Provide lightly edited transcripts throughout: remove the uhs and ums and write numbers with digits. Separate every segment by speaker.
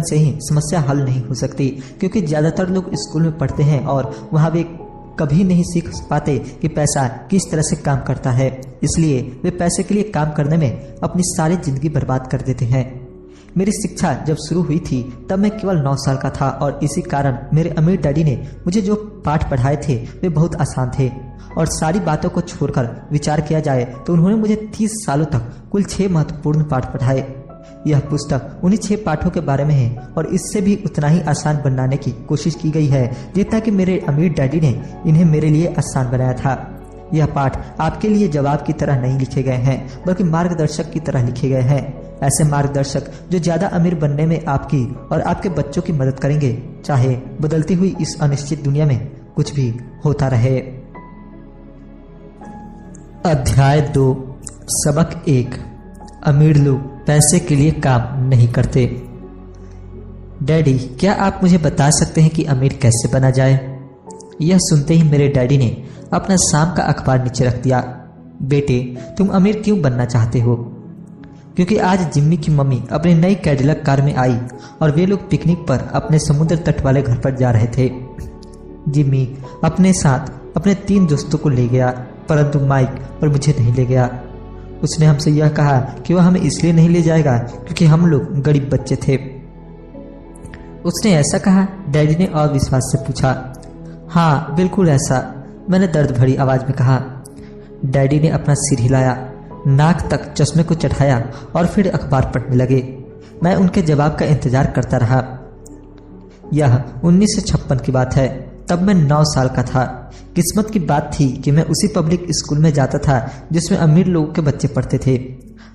Speaker 1: से ही समस्या हल नहीं हो सकती, क्योंकि ज़्यादातर लोग स्कूल में पढ़ते हैं और वहाँ वे कभी नहीं सीख पाते कि पैसा किस तरह से काम करता है। इसलिए वे पैसे के लिए काम करने में अपनी सारी जिंदगी बर्बाद कर देते हैं। मेरी शिक्षा जब शुरू हुई थी तब मैं केवल 9 साल का था और इसी कारण मेरे अमीर डैडी ने मुझे जो पाठ पढ़ाए थे वे बहुत आसान थे और सारी बातों को छोड़कर विचार किया जाए तो उन्होंने मुझे 30 सालों तक कुल 6 महत्वपूर्ण पाठ पढ़ाए। यह पुस्तक उन्हीं 6 पाठों के बारे में है और इससे भी उतना ही आसान बनाने की कोशिश की गई है जितना कि मेरे अमीर डैडी ने इन्हें मेरे लिए आसान बनाया था। यह पाठ आपके लिए जवाब की तरह नहीं लिखे गए हैं बल्कि मार्गदर्शक की तरह लिखे गए हैं, ऐसे मार्गदर्शक जो ज्यादा अमीर बनने में आपकी और आपके बच्चों की मदद करेंगे, चाहे बदलती हुई इस अनिश्चित दुनिया में कुछ भी होता रहे। अध्याय 2 सबक 1 अमीर लोग पैसे के लिए काम नहीं करते। डैडी, क्या आप मुझे बता सकते हैं कि अमीर कैसे बना जाए? यह सुनते ही मेरे डैडी ने अपना शाम का अखबार नीचे रख दिया। बेटे, तुम अमीर क्यों बनना चाहते हो? क्योंकि आज जिम्मी की मम्मी अपनी नई कैडिलक कार में आई और वे लोग पिकनिक पर अपने समुद्र तट वाले घर पर जा रहे थे। जिम्मी अपने साथ अपने 3 दोस्तों को ले गया, परंतु माइक और मुझे नहीं ले गया। उसने हमसे यह कहा कि वह हमें इसलिए नहीं ले जाएगा क्योंकि हम लोग गरीब बच्चे थे। उसने ऐसा कहा? डैडी ने अविश्वास से पूछा। हाँ, बिल्कुल ऐसा, मैंने दर्द भरी आवाज में कहा। डैडी ने अपना सिर हिलाया, नाक तक चश्मे को चढ़ाया और फिर अखबार पढ़ने लगे। मैं उनके जवाब का इंतजार करता रहा। यह 1956 की बात है। तब मैं 9 साल का था। किस्मत की बात थी कि मैं उसी पब्लिक स्कूल में जाता था जिसमें अमीर लोगों के बच्चे पढ़ते थे।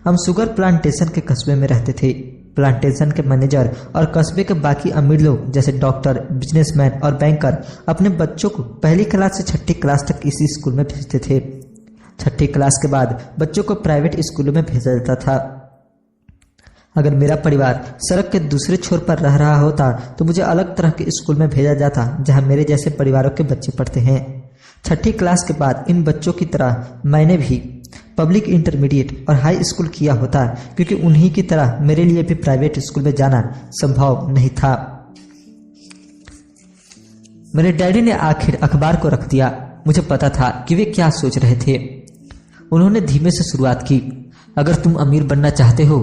Speaker 1: हम शुगर प्लांटेशन के कस्बे में रहते थे। प्लांटेशन के मैनेजर और कस्बे के बाकी अमीर लोग जैसे डॉक्टर, बिजनेसमैन और बैंकर अपने बच्चों को पहली क्लास से 6ठी क्लास तक इसी स्कूल में भेजते थे। 6ठी क्लास के बाद बच्चों को प्राइवेट स्कूलों में भेजा जाता था। अगर मेरा परिवार सड़क के दूसरे छोर पर रह रहा होता तो मुझे अलग तरह के स्कूल में भेजा जाता जहां मेरे जैसे परिवारों के बच्चे पढ़ते हैं। 6ठी क्लास के बाद इन बच्चों की तरह मैंने भी पब्लिक इंटरमीडिएट और हाई स्कूल किया होता, क्योंकि उन्हीं की तरह मेरे लिए भी प्राइवेट स्कूल में जाना संभव नहीं था। मेरे डैडी ने आखिर अखबार को रख दिया। मुझे पता था कि वे क्या सोच रहे थे। उन्होंने धीमे से शुरुआत की। अगर तुम अमीर बनना चाहते हो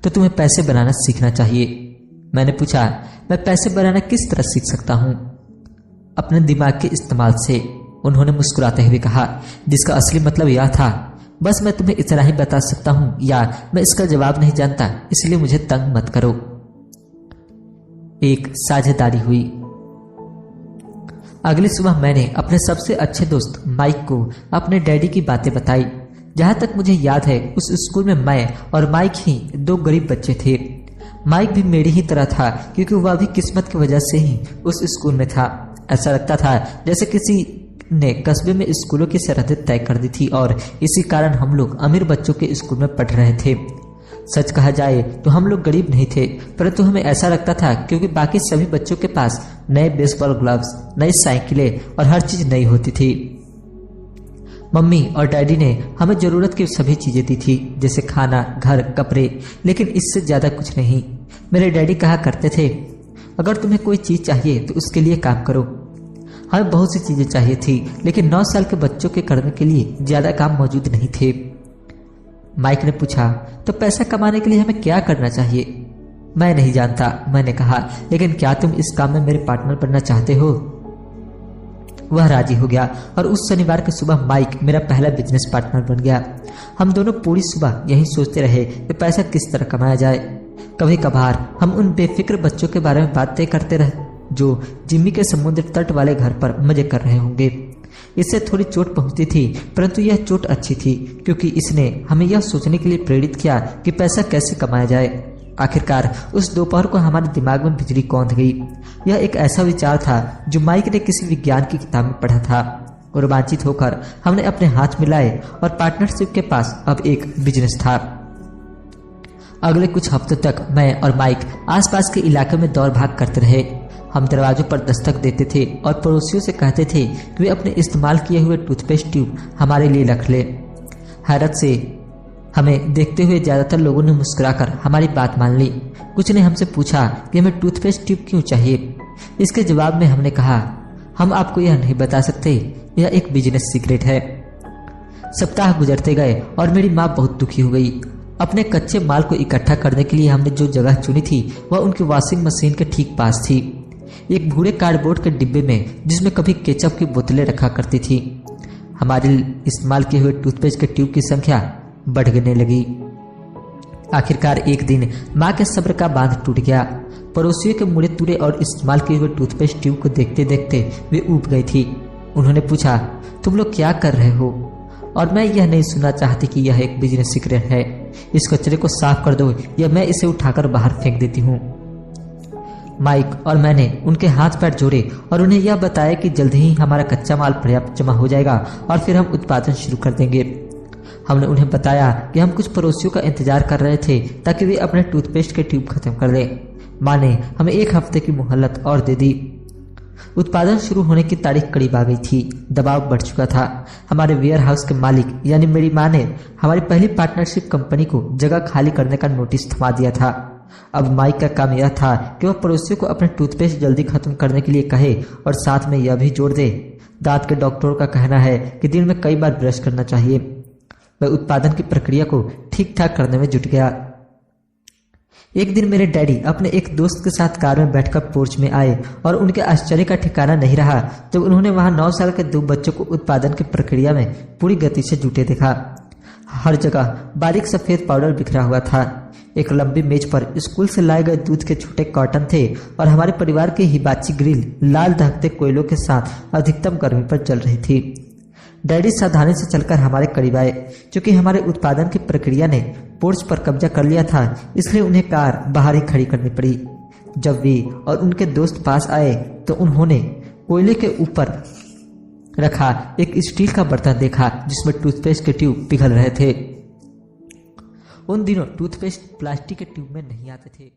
Speaker 1: तो तुम्हें पैसे बनाना सीखना चाहिए। मैंने पूछा, मैं पैसे बनाना किस तरह सीख सकता हूं? अपने दिमाग के इस्तेमाल से, उन्होंने मुस्कुराते हुए कहा, जिसका असली मतलब यह था, बस मैं तुम्हें इतना ही बता सकता हूं या मैं इसका जवाब नहीं जानता, इसलिए मुझे तंग मत करो। एक साझेदारी हुई। अगली सुबह मैंने अपने सबसे अच्छे दोस्त माइक को अपने डैडी की बातें बताई। जहां तक मुझे याद है उस स्कूल में मैं और माइक ही 2 गरीब बच्चे थे। माइक भी मेरी ही तरह था, क्योंकि वह भी किस्मत की वजह से ही उस स्कूल में था। ऐसा लगता था जैसे किसी ने कस्बे में स्कूलों की सरहदें तय कर दी थी और इसी कारण हम लोग अमीर बच्चों के स्कूल में पढ़ रहे थे। सच कहा जाए तो हम लोग गरीब नहीं थे, परंतु हमें ऐसा लगता था क्योंकि बाकी सभी बच्चों के पास नए बेसबॉल ग्लव्स, नई साइकिलें और हर चीज नई होती थी। मम्मी और डैडी ने हमें जरूरत की सभी चीजें दी थी, जैसे खाना, घर, कपड़े, लेकिन इससे ज्यादा कुछ नहीं। मेरे डैडी कहा करते थे, अगर तुम्हें कोई चीज चाहिए तो उसके लिए काम करो। हमें बहुत सी चीजें चाहिए थी, लेकिन 9 साल के बच्चों के करने के लिए ज्यादा काम मौजूद नहीं थे। माइक ने पूछा, तो पैसा कमाने के लिए हमें क्या करना चाहिए? मैं नहीं जानता, मैंने कहा, लेकिन क्या तुम इस काम में मेरे पार्टनर बनना चाहते हो? वह राजी हो गया और उस शनिवार की सुबह माइक मेरा पहला बिजनेस पार्टनर बन गया। हम दोनों पूरी सुबह यही सोचते रहे कि पैसा किस तरह कमाया जाए। कभी कभार हम उन बेफिक्र बच्चों के बारे में बातें करते रहे जो जिम्मी के समुद्र तट वाले घर पर मजे कर रहे होंगे। इससे थोड़ी चोट पहुंचती थी, परंतु यह चोट अच्छी थी क्योंकि इसने हमें यह सोचने के लिए प्रेरित किया कि पैसा कैसे कमाया जाए। आखिरकार उस दोपहर को हमारे दिमाग में बिजली कौंध गई। यह एक ऐसा विचार था जो माइक ने किसी विज्ञान की किताब में पढ़ा था। रोमांचित होकर हमने अपने हाथ मिलाए और पार्टनरशिप के पास अब एक बिजनेस था। अगले कुछ हफ्तों तक मैं और माइक आसपास के इलाके में दौड़ भाग करते रहे। हम दरवाजों पर दस्तक देते थे और पड़ोसियों से कहते थे कि वे अपने इस्तेमाल किए हुए टूथपेस्ट ट्यूब हमारे लिए रख ले। हैरत से हमें देखते हुए ज्यादातर लोगों ने मुस्कुराकर हमारी बात मान ली। कुछ ने हमसे पूछा कि हमें टूथपेस्ट ट्यूब क्यों चाहिए। इसके जवाब में हमने कहा, हम आपको यह नहीं बता सकते, यह एक बिजनेस सीक्रेट है। सप्ताह गुजरते गए और मेरी माँ बहुत दुखी हो गई। अपने कच्चे माल को इकट्ठा करने के लिए हमने जो जगह चुनी थी वह उनकी वॉशिंग मशीन के ठीक पास थी, एक भूरे कार्डबोर्ड के डिब्बे में जिसमें कभी केचप की बोतलें रखा करती थी। हमारे इस्तेमाल किए हुए टूथपेस्ट के ट्यूब की संख्या बढ़ने लगी। आखिरकार एक दिन माँ के सब्र का बांध टूट गया। पड़ोसियों के मुड़े तुड़े और इस्तेमाल किए हुए टूथपेस्ट ट्यूब को देखते देखते वे ऊब गई थी। उन्होंने पूछा, तुम लोग क्या कर रहे हो? और मैं यह नहीं सुनना चाहती कि यह एक बिजनेस सीक्रेट है। इस कचरे को साफ कर दो या मैं इसे उठाकर बाहर फेंक देती हूँ। माइक और मैंने उनके हाथ पैर जोड़े और उन्हें यह बताया कि जल्द ही हमारा कच्चा माल पर्याप्त जमा हो जाएगा और फिर हम उत्पादन शुरू कर देंगे। हमने उन्हें बताया कि हम कुछ पड़ोसियों का इंतजार कर रहे थे ताकि वे अपने टूथपेस्ट के ट्यूब खत्म कर दें। माँ ने हमें 1 हफ्ते की मोहलत और दे दी। उत्पादन शुरू होने की तारीख करीब आ गई थी। दबाव बढ़ चुका था। हमारे वेयर हाउस के मालिक यानी मेरी माँ ने हमारी पहली पार्टनरशिप कंपनी को जगह खाली करने का नोटिस थमा दिया था। अब माइक का काम यह था कि वह पड़ोसियों को अपने टूथपेस्ट जल्दी खत्म करने के लिए कहे और साथ में यह भी जोड़ दे, दांत के डॉक्टरों का कहना है कि दिन में कई बार ब्रश करना चाहिए। वह उत्पादन की प्रक्रिया को ठीक ठाक करने में जुट गया। एक दिन मेरे डैडी अपने एक दोस्त के साथ कार में बैठकर पोर्च में आए और उनके आश्चर्य का ठिकाना नहीं रहा जब उन्होंने वहां 9 साल के 2 बच्चों को उत्पादन की प्रक्रिया में पूरी गति से जुटे देखा। हर जगह बारीक सफेद पाउडर बिखरा हुआ था। एक लंबी मेज पर स्कूल से लाए गए दूध के छोटे कार्टन थे और हमारे परिवार की हिबाची ग्रिल लाल दहकते कोयलों के साथ अधिकतम गर्मी पर चल रही थी। डैडी सावधानी से चलकर हमारे करीब आए। क्योंकि हमारे उत्पादन की प्रक्रिया ने पोर्च पर कब्जा कर लिया था, इसलिए उन्हें कार बाहर ही खड़ी करनी पड़ी। जब वे और उनके दोस्त पास आए तो उन्होंने कोयले के ऊपर रखा एक स्टील का बर्तन देखा जिसमें टूथपेस्ट के ट्यूब पिघल रहे थे। उन दिनों टूथपेस्ट प्लास्टिक के ट्यूब में नहीं आते थे।